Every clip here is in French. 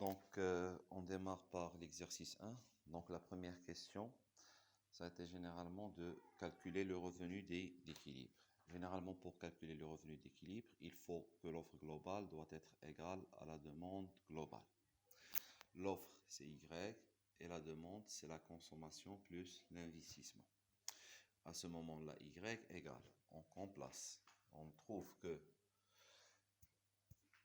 On démarre par l'exercice 1. Donc, la première question, ça a été généralement de calculer le revenu d'équilibre. Généralement, pour calculer le revenu d'équilibre, il faut que l'offre globale doit être égale à la demande globale. L'offre, c'est Y, et la demande, c'est la consommation plus l'investissement. À ce moment-là, Y égale, on remplace. On trouve que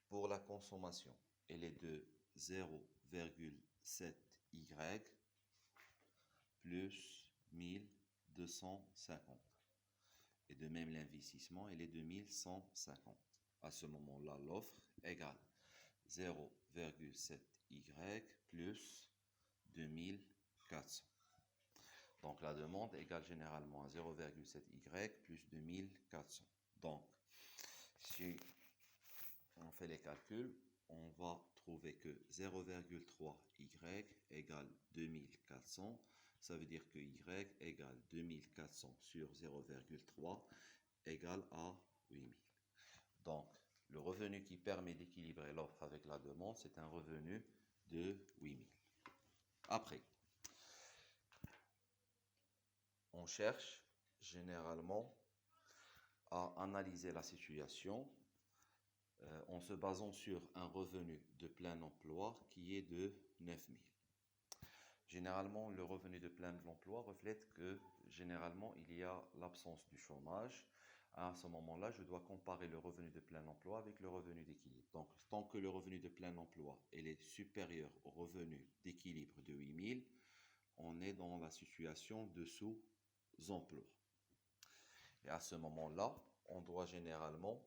pour la consommation, elle est de 0,7Y plus 1250. Et de même, l'investissement, il est de 1150. À ce moment-là, l'offre égale 0,7Y plus 2400. Donc, la demande égale généralement à 0,7Y plus 2400. Donc, si on fait les calculs, on va trouver que 0,3Y égale 2400. Ça veut dire que Y égale 2400 sur 0,3 égale à 8000. Donc, le revenu qui permet d'équilibrer l'offre avec la demande, c'est un revenu de 8000. Après, on cherche généralement à analyser la situation en se basant sur un revenu de plein emploi qui est de 9000. Généralement, le revenu de plein emploi reflète que généralement il y a l'absence du chômage. À ce moment-là, je dois comparer le revenu de plein emploi avec le revenu d'équilibre. Donc, tant que le revenu de plein emploi est supérieur au revenu d'équilibre de 8000, on est dans la situation de sous-emploi. Et à ce moment-là, on doit généralement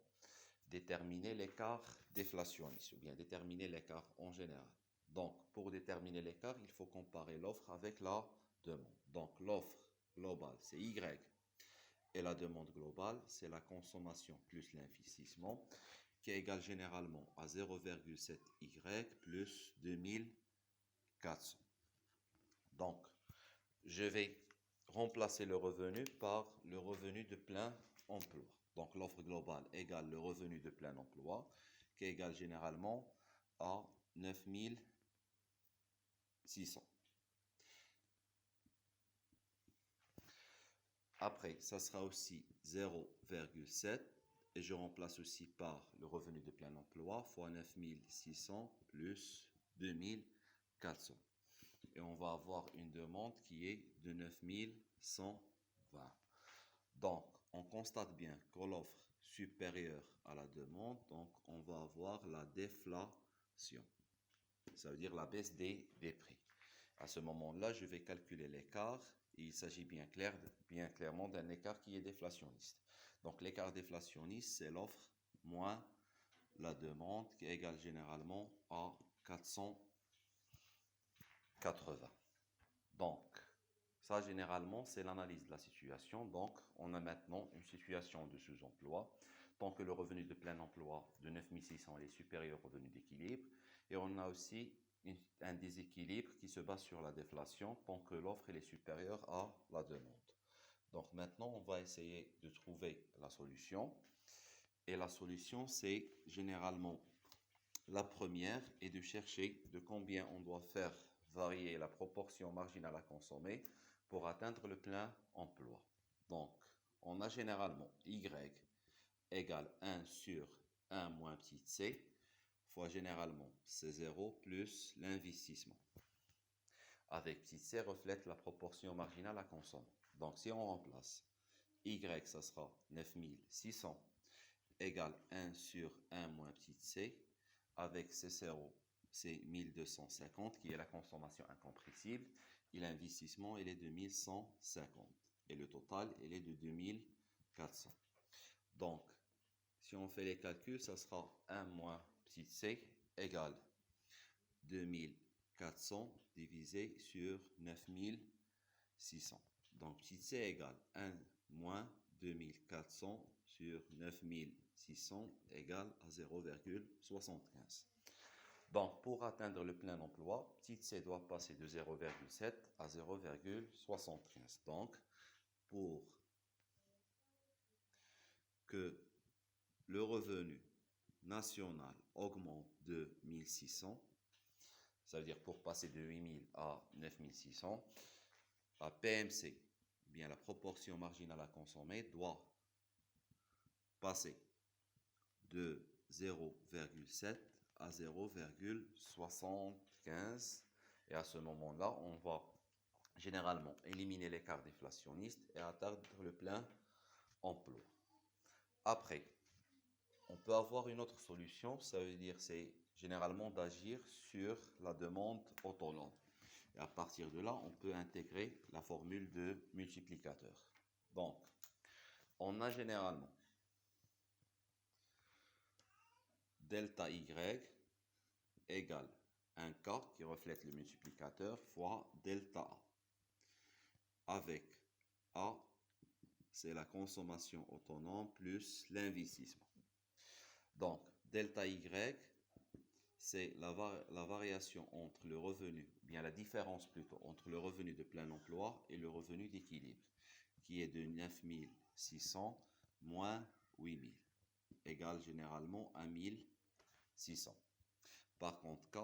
déterminer l'écart déflationniste ou bien déterminer l'écart en général. Donc, pour déterminer l'écart, il faut comparer l'offre avec la demande. Donc, l'offre globale, c'est Y. Et la demande globale, c'est la consommation plus l'investissement, qui est égale généralement à 0,7Y plus 2400. Donc, je vais remplacer le revenu par le revenu de plein emploi. Donc, l'offre globale égale le revenu de plein emploi, qui est égal généralement à 9600. Après, ça sera aussi 0,7 et je remplace aussi par le revenu de plein emploi fois 9600 plus 2400. Et on va avoir une demande qui est de 9120. Donc, on constate bien que l'offre supérieure à la demande, donc on va avoir la déflation. Ça veut dire la baisse des prix. À ce moment-là, je vais calculer l'écart. Il s'agit bien clairement d'un écart qui est déflationniste. Donc, l'écart déflationniste, c'est l'offre moins la demande qui est égale généralement à 480. Donc, ça, généralement, c'est l'analyse de la situation. Donc, on a maintenant une situation de sous-emploi. Tant que le revenu de plein emploi de 9600 est supérieur au revenu d'équilibre. Et on a aussi un déséquilibre qui se base sur la déflation tant que l'offre est supérieure à la demande. Donc, maintenant, on va essayer de trouver la solution. Et la solution, c'est généralement la première est de chercher de combien on doit faire varier la proportion marginale à consommer pour atteindre le plein emploi. Donc, on a généralement Y égale 1 sur 1 moins petit c, fois généralement C0 plus l'investissement. Avec petit c reflète la proportion marginale à consommer. Donc, si on remplace Y, ça sera 9600 égale 1 sur 1 moins petit c, avec C0, c'est 1250 qui est la consommation incompressible et l'investissement il est de 1150 et le total il est de 2400. Donc si on fait les calculs, ça sera 1 moins petit c égale 2400 divisé sur 9600. Donc petit c égale 1 moins 2400 sur 9600 égale à 0,75. Donc, pour atteindre le plein emploi, petit c doit passer de 0,7 à 0,75. Donc, pour que le revenu national augmente de 1600, Ça veut dire pour passer de 8000 à 9600, à PMC, bien la proportion marginale à consommer doit passer de 0,7 à 0,75. Et à ce moment-là, on va généralement éliminer l'écart déflationniste et atteindre le plein emploi. Après, on peut avoir une autre solution, ça veut dire c'est généralement d'agir sur la demande autonome. Et à partir de là, on peut intégrer la formule de multiplicateur. Donc, on a généralement delta Y égale un K qui reflète le multiplicateur fois delta A. Avec A, c'est la consommation autonome plus l'investissement. Donc, delta Y, c'est la variation entre le revenu, bien la différence plutôt, entre le revenu de plein emploi et le revenu d'équilibre, qui est de 9600 moins 8000, égale généralement 1600. Par contre, K,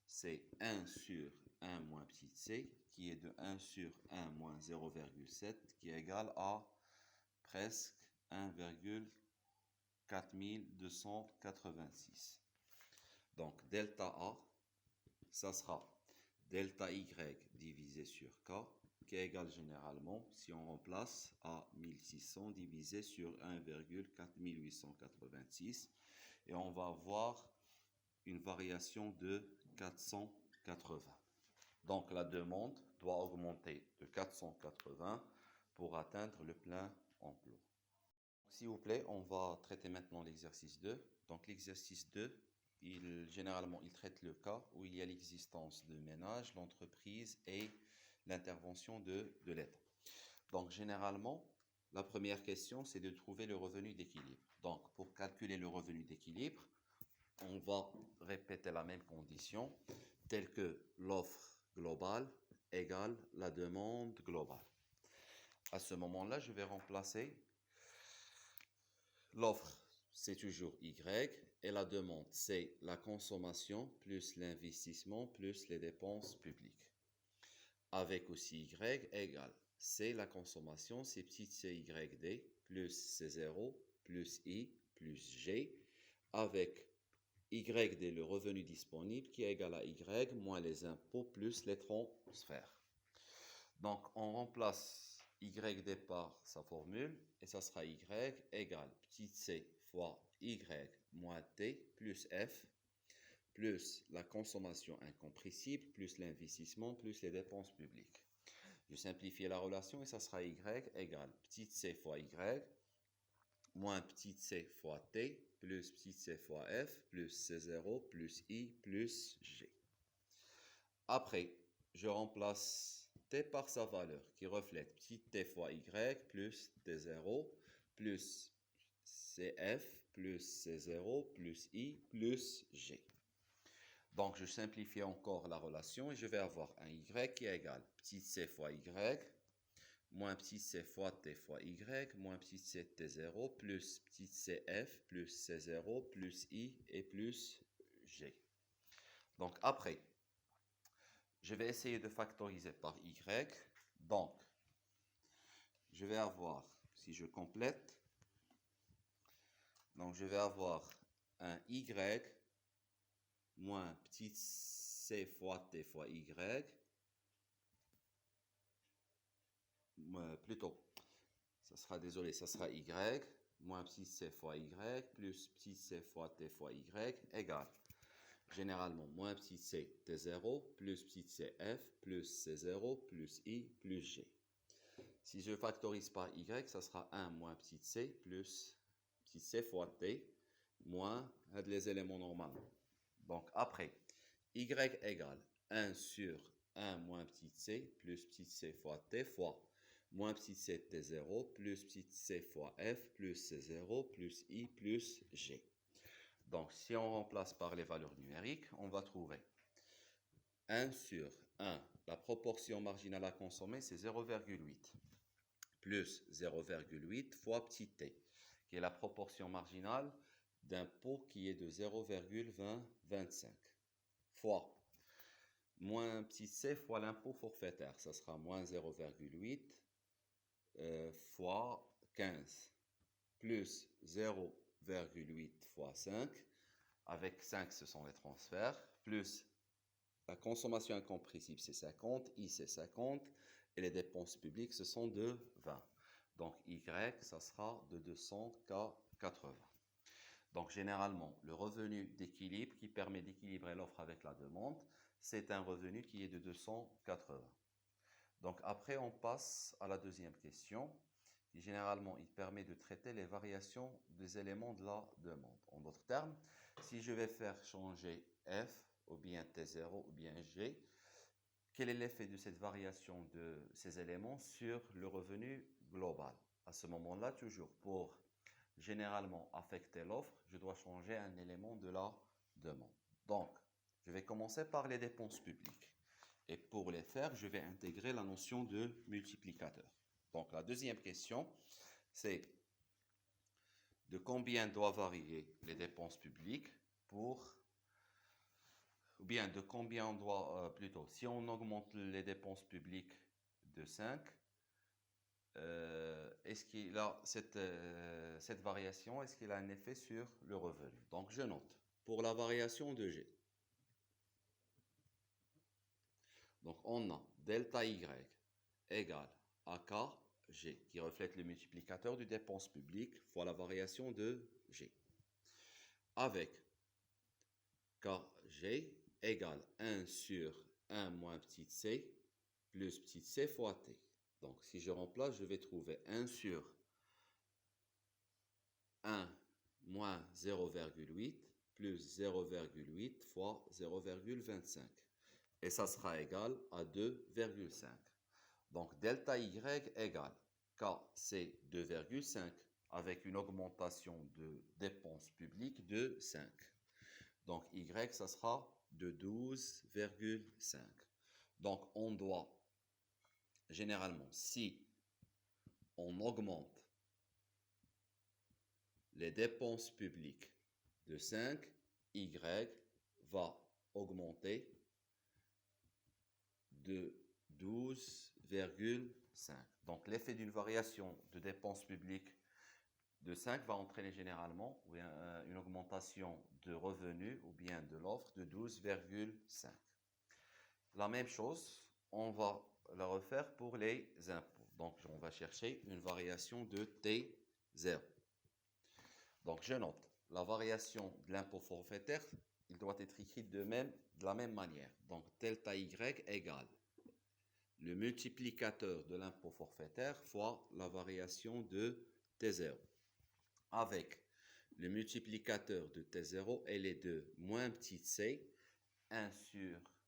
c'est 1 sur 1 moins petit c, qui est de 1 sur 1 moins 0,7, qui est égal à presque 1,4286. Donc, delta A, ça sera delta Y divisé sur K, qui est égal généralement, si on remplace, à 1600 divisé sur 1,4886. Et on va avoir une variation de 480. Donc, la demande doit augmenter de 480 pour atteindre le plein emploi. S'il vous plaît, on va traiter maintenant l'exercice 2. Donc, l'exercice 2, généralement, il traite le cas où il y a l'existence de ménage, l'entreprise et l'intervention de l'État. Donc, généralement, la première question, c'est de trouver le revenu d'équilibre. Donc, pour calculer le revenu d'équilibre, on va répéter la même condition, telle que l'offre globale égale la demande globale. À ce moment-là, je vais remplacer l'offre, c'est toujours Y, et la demande, c'est la consommation plus l'investissement plus les dépenses publiques. Avec aussi Y égale, c'est la consommation, c'est petit CYD plus C0 plus I plus G, avec YD, le revenu disponible, qui est égal à Y moins les impôts plus les transferts. Donc, on remplace YD par sa formule, et ça sera Y égale petit c fois Y moins T plus F, plus la consommation incompressible, plus l'investissement, plus les dépenses publiques. Je simplifie la relation, et ça sera Y égale petit c fois Y, moins petit c fois T, plus petit c fois F, plus C0, plus I, plus G. Après, je remplace T par sa valeur, qui reflète petit t fois Y, plus T0, plus CF, plus C0, plus I, plus G. Donc, je simplifie encore la relation, et je vais avoir un Y qui est égal petit c fois Y, moins petit c fois T fois Y, moins petit c T0, plus petit CF, plus C0, plus I et plus G. Donc après, je vais essayer de factoriser par Y. Donc, je vais avoir, si je complète, donc je vais avoir un Y moins petit c fois T fois Y, plutôt, ça sera, désolé, ça sera Y, moins petit c fois Y, plus petit c fois T fois Y, égale, généralement, moins petit c T0, plus petit c F, plus C0, plus I, plus G. Si je factorise par Y, ça sera 1 moins petit c, plus petit c fois T, moins les éléments normaux. Donc, après, Y égale 1 sur 1 moins petit c, plus petit c fois T fois moins petit c T0, plus petit c fois F, plus C0, plus I, plus G. Donc, si on remplace par les valeurs numériques, on va trouver 1 sur 1. La proportion marginale à consommer, c'est 0,8. Plus 0,8 fois petit t, qui est la proportion marginale d'un pot qui est de 0,2025. Fois moins petit c fois l'impôt forfaitaire. Ça sera moins 0,8 fois 15 plus 0,8 fois 5. Avec 5, ce sont les transferts, plus la consommation incompressible, c'est 50, I, c'est 50, et les dépenses publiques, ce sont de 20. Donc, Y, ça sera de 200K80. Donc, généralement, le revenu d'équilibre qui permet d'équilibrer l'offre avec la demande, c'est un revenu qui est de 280. Donc, après, on passe à la deuxième question. Généralement, il permet de traiter les variations des éléments de la demande. En d'autres termes, si je vais faire changer F, ou bien T0, ou bien G, quel est l'effet de cette variation de ces éléments sur le revenu global? À ce moment-là, toujours pour généralement affecter l'offre, je dois changer un élément de la demande. Donc, je vais commencer par les dépenses publiques. Et pour les faire, je vais intégrer la notion de multiplicateur. Donc, la deuxième question, c'est de combien doivent varier les dépenses publiques pour, ou bien de combien on doit, plutôt, si on augmente les dépenses publiques de 5, est-ce qu'il a cette variation, est-ce qu'il a un effet sur le revenu? Donc, je note, pour la variation de G, donc on a delta Y égale AKG, qui reflète le multiplicateur du dépense publique fois la variation de G, avec KG égale 1 sur 1 moins petit c plus petit c fois t. Donc, si je remplace, je vais trouver 1 sur 1 moins 0,8 plus 0,8 fois 0,25. Et ça sera égal à 2,5. Donc, delta Y égale K, c'est 2,5 avec une augmentation de dépenses publiques de 5. Donc, Y, ça sera de 12,5. Donc, on doit, généralement, si on augmente les dépenses publiques de 5, Y va augmenter de 12,5. Donc, l'effet d'une variation de dépenses publiques de 5 va entraîner généralement une augmentation de revenus ou bien de l'offre de 12,5. La même chose, on va la refaire pour les impôts. Donc, on va chercher une variation de T0. Donc, je note, la variation de l'impôt forfaitaire, il doit être écrit de la même manière. Donc, delta Y égale le multiplicateur de l'impôt forfaitaire fois la variation de T0. Avec le multiplicateur de T0 et les deux moins petit c, 1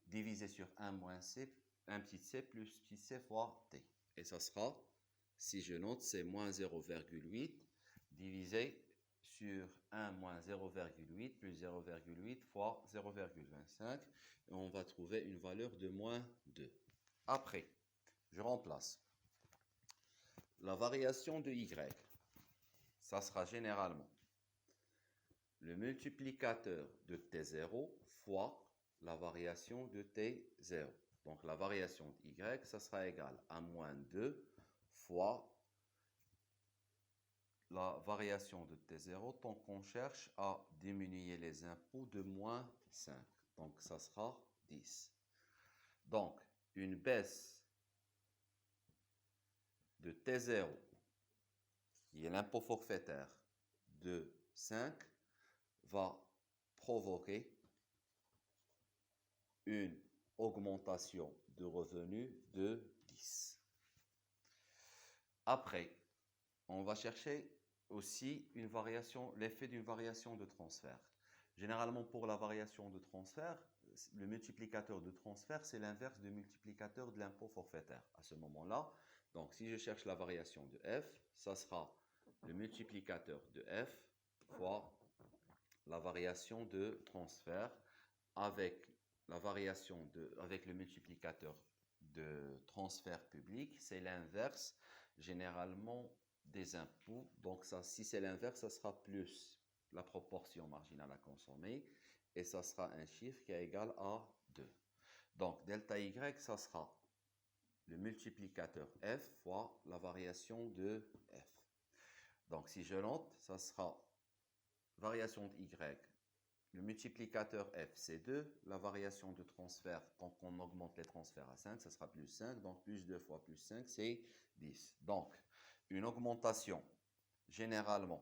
divisé sur 1 moins c, 1 petit c plus petit c fois t. Et ça sera, si je note, c'est moins 0,8 divisé sur 1 moins 0,8 plus 0,8 fois 0,25. Et on va trouver une valeur de moins 2. Après, je remplace la variation de y. Ça sera généralement le multiplicateur de T0 fois la variation de T0. Donc la variation de Y, ça sera égal à moins 2 fois la variation de T0 tant qu'on cherche à diminuer les impôts de moins 5. Donc ça sera 10. Donc une baisse de T0, qui est l'impôt forfaitaire, de 5 va provoquer une augmentation de revenus de 10. Après, on va chercher aussi une variation, l'effet d'une variation de transfert. Généralement, pour la variation de transfert, le multiplicateur de transfert, c'est l'inverse du multiplicateur de l'impôt forfaitaire. À ce moment-là, donc si je cherche la variation de F, ça sera le multiplicateur de F fois la variation de transfert avec la variation avec le multiplicateur de transfert public, c'est l'inverse généralement des impôts. Donc ça, si c'est l'inverse, ça sera plus la proportion marginale à consommer et ça sera un chiffre qui est égal à 2. Donc, delta Y, ça sera le multiplicateur F fois la variation de F. Donc, si je note, ça sera variation de Y. Le multiplicateur F, c'est 2. La variation de transfert, donc on augmente les transferts à 5, ça sera plus 5. Donc, plus 2 fois plus 5, c'est 10. Donc, une augmentation, généralement,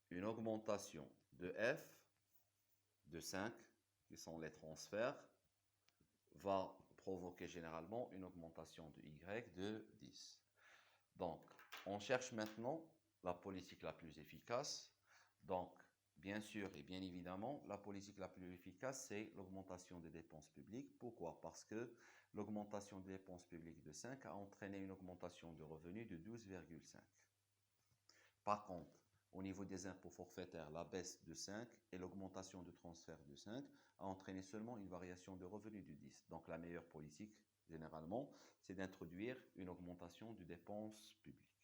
une augmentation de F de 5, qui sont les transferts, va provoquer généralement une augmentation de Y de 10. Donc, on cherche maintenant la politique la plus efficace. Donc, bien sûr et bien évidemment, la politique la plus efficace, c'est l'augmentation des dépenses publiques. Pourquoi? Parce que l'augmentation des dépenses publiques de 5 a entraîné une augmentation de revenus de 12,5. Par contre, au niveau des impôts forfaitaires, la baisse de 5 et l'augmentation de transfert de 5 a entraîné seulement une variation de revenus de 10. Donc la meilleure politique, généralement, c'est d'introduire une augmentation de dépenses publiques.